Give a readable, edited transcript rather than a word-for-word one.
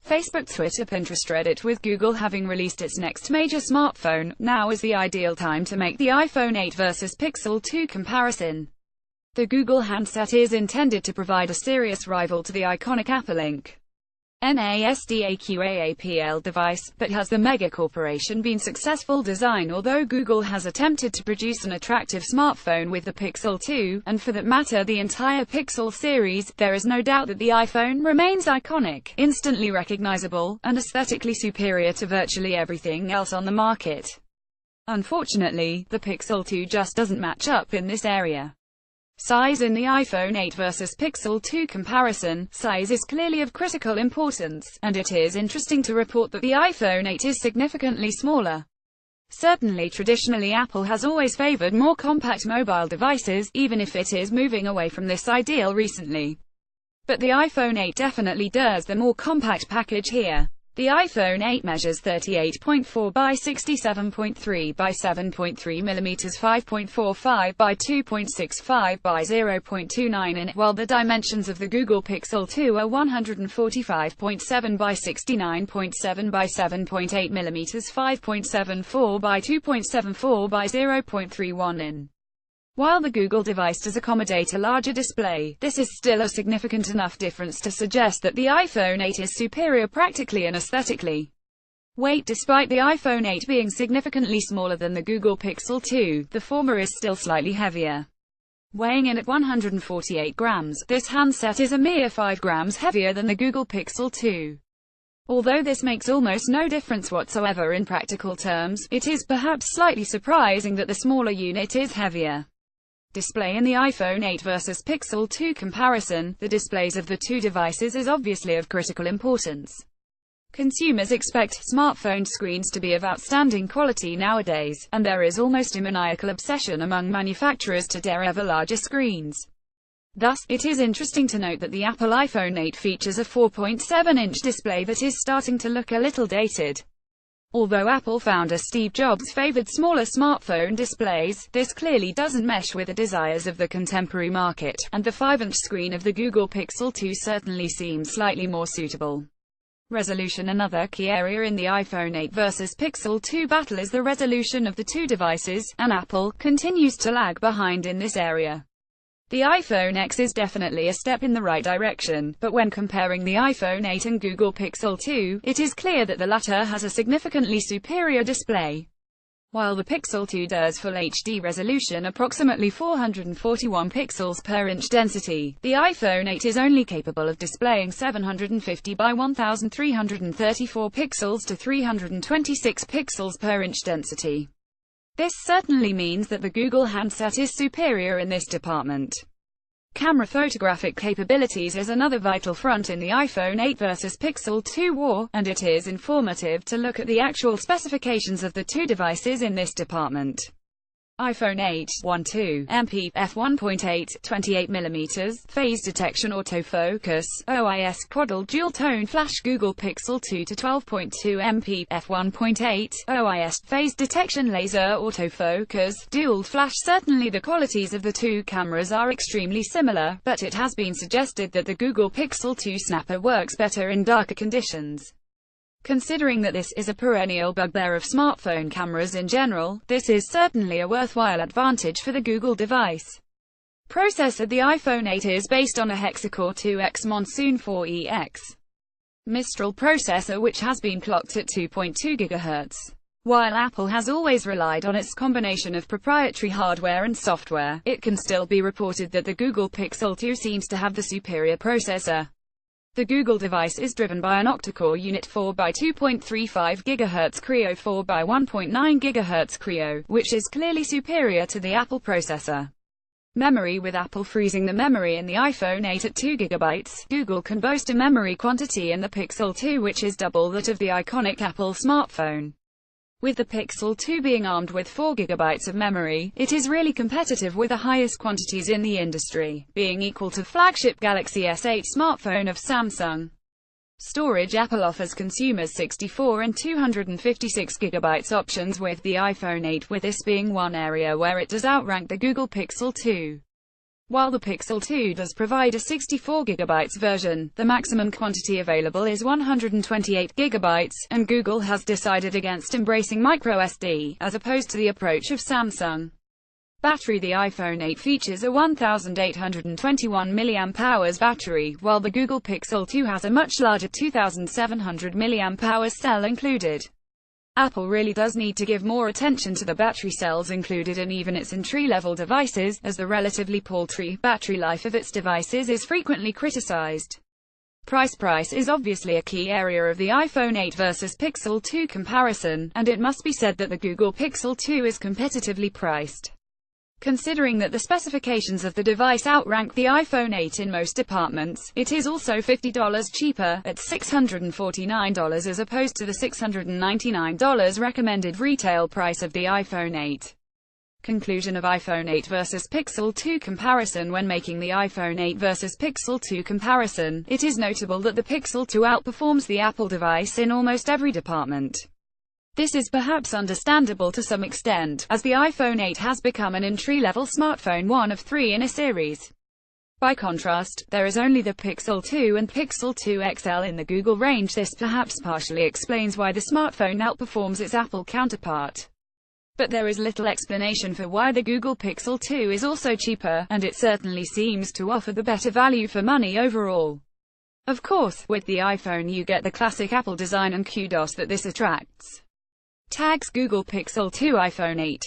Facebook, Twitter, Pinterest, Reddit. With Google having released its next major smartphone, now is the ideal time to make the iPhone 8 versus Pixel 2 comparison. The Google handset is intended to provide a serious rival to the iconic Apple Inc. NASDAQAAPL device, but has the mega corporation been successful design? Although Google has attempted to produce an attractive smartphone with the Pixel 2, and for that matter the entire Pixel series, there is no doubt that the iPhone remains iconic, instantly recognizable, and aesthetically superior to virtually everything else on the market. Unfortunately, the Pixel 2 just doesn't match up in this area. Size. In the iPhone 8 versus Pixel 2 comparison, size is clearly of critical importance, and it is interesting to report that the iPhone 8 is significantly smaller. Certainly, traditionally Apple has always favored more compact mobile devices, even if it is moving away from this ideal recently. But the iPhone 8 definitely does the more compact package here. The iPhone 8 measures 38.4 by 67.3 by 7.3 mm, 5.45 by 2.65 by 0.29 in, while the dimensions of the Google Pixel 2 are 145.7 by 69.7 by 7.8 mm, 5.74 by 2.74 by 0.31 in. While the Google device does accommodate a larger display, this is still a significant enough difference to suggest that the iPhone 8 is superior practically and aesthetically. Weight. Despite the iPhone 8 being significantly smaller than the Google Pixel 2, the former is still slightly heavier. Weighing in at 148 grams, this handset is a mere 5 grams heavier than the Google Pixel 2. Although this makes almost no difference whatsoever in practical terms, it is perhaps slightly surprising that the smaller unit is heavier. Display. In the iPhone 8 versus Pixel 2 comparison, the displays of the two devices is obviously of critical importance. Consumers expect smartphone screens to be of outstanding quality nowadays, and there is almost a maniacal obsession among manufacturers to dare ever larger screens. Thus, it is interesting to note that the Apple iPhone 8 features a 4.7-inch display that is starting to look a little dated. Although Apple founder Steve Jobs favored smaller smartphone displays, this clearly doesn't mesh with the desires of the contemporary market, and the 5-inch screen of the Google Pixel 2 certainly seems slightly more suitable. Resolution. Another key area in the iPhone 8 versus Pixel 2 battle is the resolution of the two devices, and Apple continues to lag behind in this area. The iPhone X is definitely a step in the right direction, but when comparing the iPhone 8 and Google Pixel 2, it is clear that the latter has a significantly superior display. While the Pixel 2 does full HD resolution, approximately 441 pixels per inch density, the iPhone 8 is only capable of displaying 750 by 1334 pixels to 326 pixels per inch density. This certainly means that the Google handset is superior in this department. Camera. Photographic capabilities is another vital front in the iPhone 8 versus Pixel 2 war, and it is informative to look at the actual specifications of the two devices in this department. iPhone 8, 1.2 MP, f1.8, 28mm, phase detection, autofocus, OIS, quadle dual-tone flash. Google Pixel 2 to 12.2 MP, f1.8, OIS, phase detection, laser, autofocus, dual flash. Certainly the qualities of the two cameras are extremely similar, but it has been suggested that the Google Pixel 2 snapper works better in darker conditions. Considering that this is a perennial bugbear of smartphone cameras in general, this is certainly a worthwhile advantage for the Google device. Processor. The iPhone 8 is based on a Hexacore 2X Monsoon 4EX Mistral processor, which has been clocked at 2.2 GHz. While Apple has always relied on its combination of proprietary hardware and software, it can still be reported that the Google Pixel 2 seems to have the superior processor. The Google device is driven by an octa-core unit 4 by 2.35 GHz Creo 4 by 1.9 GHz Creo, which is clearly superior to the Apple processor. Memory. With Apple freezing the memory in the iPhone 8 at 2 GB, Google can boast a memory quantity in the Pixel 2 which is double that of the iconic Apple smartphone. With the Pixel 2 being armed with 4 GB of memory, it is really competitive with the highest quantities in the industry, being equal to flagship Galaxy S8 smartphone of Samsung. Storage. Apple offers consumers 64 and 256 GB options with the iPhone 8, with this being one area where it does outrank the Google Pixel 2. While the Pixel 2 does provide a 64GB version, the maximum quantity available is 128GB, and Google has decided against embracing microSD, as opposed to the approach of Samsung. Battery: the iPhone 8 features a 1821 mAh battery, while the Google Pixel 2 has a much larger 2700 mAh cell included. Apple really does need to give more attention to the battery cells included in even its entry-level devices, as the relatively paltry battery life of its devices is frequently criticized. Price is obviously a key area of the iPhone 8 versus Pixel 2 comparison, and it must be said that the Google Pixel 2 is competitively priced. Considering that the specifications of the device outrank the iPhone 8 in most departments, it is also $50 cheaper, at $649 as opposed to the $699 recommended retail price of the iPhone 8. Conclusion of iPhone 8 versus Pixel 2 comparison. When making the iPhone 8 versus Pixel 2 comparison, it is notable that the Pixel 2 outperforms the Apple device in almost every department. This is perhaps understandable to some extent, as the iPhone 8 has become an entry-level smartphone, one of three in a series. By contrast, there is only the Pixel 2 and Pixel 2 XL in the Google range. This perhaps partially explains why the smartphone outperforms its Apple counterpart. But there is little explanation for why the Google Pixel 2 is also cheaper, and it certainly seems to offer the better value for money overall. Of course, with the iPhone you get the classic Apple design, and kudos that this attracts. Tags: Google Pixel 2 iPhone 8